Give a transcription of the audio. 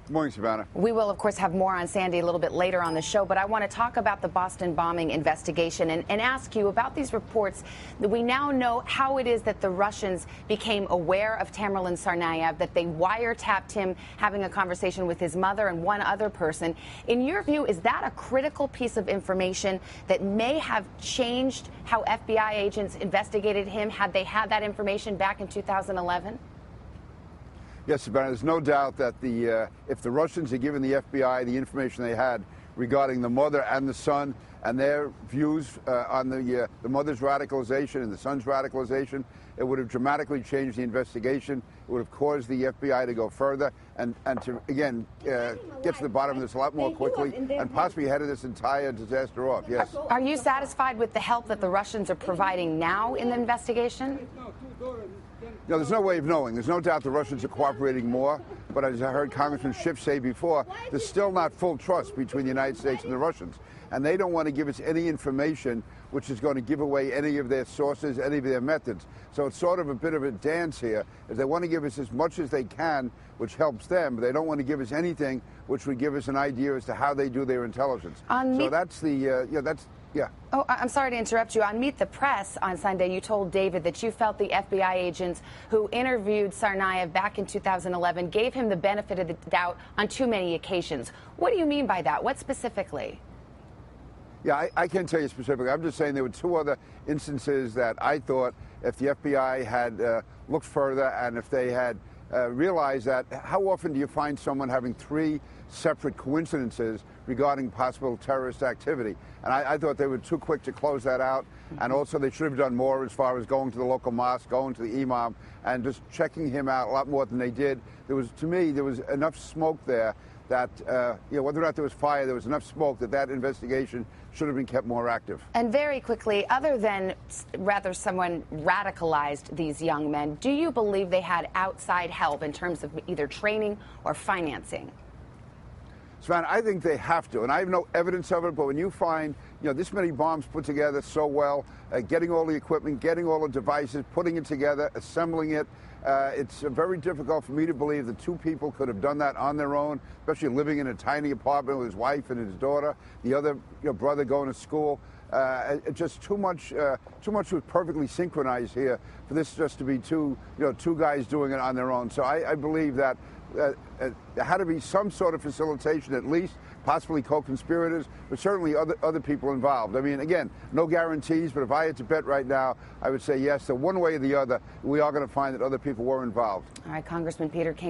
Good morning, Savannah. We will, of course, have more on Sandy a little bit later on the show, but I want to talk about the Boston bombing investigation and ask you about these reports that we now know how it is that the Russians became aware of Tamerlan Tsarnaev, that they wiretapped him having a conversation with his mother and one other person. In your view, is that a critical piece of information that may have changed how FBI agents investigated him had they had that information back in 2011? Yes, Savannah, there's no doubt that if the Russians had given the FBI the information they had regarding the mother and the son and their views on the mother's radicalization and the son's radicalization, it would have dramatically changed the investigation. It would have caused the FBI to go further and to, again, get to the bottom of this a lot more quickly and possibly headed this entire disaster off, yes. Are you satisfied with the help that the Russians are providing now in the investigation? No, there's no way of knowing. There's no doubt the Russians are cooperating more. But as I heard Congressman Schiff say before, there's still not full trust between the United States and the Russians. And they don't want to give us any information which is going to give away any of their sources, any of their methods. So it's sort of a bit of a dance here. If they want to give us as much as they can, which helps them, but they don't want to give us anything which would give us an idea as to how they do their intelligence. So that's the, yeah. Oh, I'm sorry to interrupt you. On Meet the Press on Sunday, you told David that you felt the FBI agents who interviewed Tsarnaev back in 2011 gave him the benefit of the doubt on too many occasions. What do you mean by that? What specifically? Yeah, I can't tell you specifically. I'm just saying there were two other instances that I thought if the FBI had looked further and if they had realized that, how often do you find someone having three separate coincidences regarding possible terrorist activity? And I thought they were too quick to close that out. And also they should have done more as far as going to the local mosque, going to the imam, and just checking him out a lot more than they did. To me, there was enough smoke there that, whether or not there was fire, there was enough smoke that investigation should have been kept more active. And very quickly, other than rather someone radicalized these young men, do you believe they had outside help in terms of either training or financing? Savannah, I think they have to, and I have no evidence of it, but when you find, this many bombs put together so well, getting all the equipment, getting all the devices, putting it together, assembling it, it's very difficult for me to believe that two people could have done that on their own, especially living in a tiny apartment with his wife and his daughter, the other brother going to school. Just too much was perfectly synchronized here for this just to be two guys doing it on their own. So I believe that there had to be some sort of facilitation, at least, possibly co-conspirators, but certainly other people involved. I mean, again, no guarantees, but if I had to bet right now, I would say yes, that one way or the other, we are going to find that other people were involved. All right, Congressman Peter King.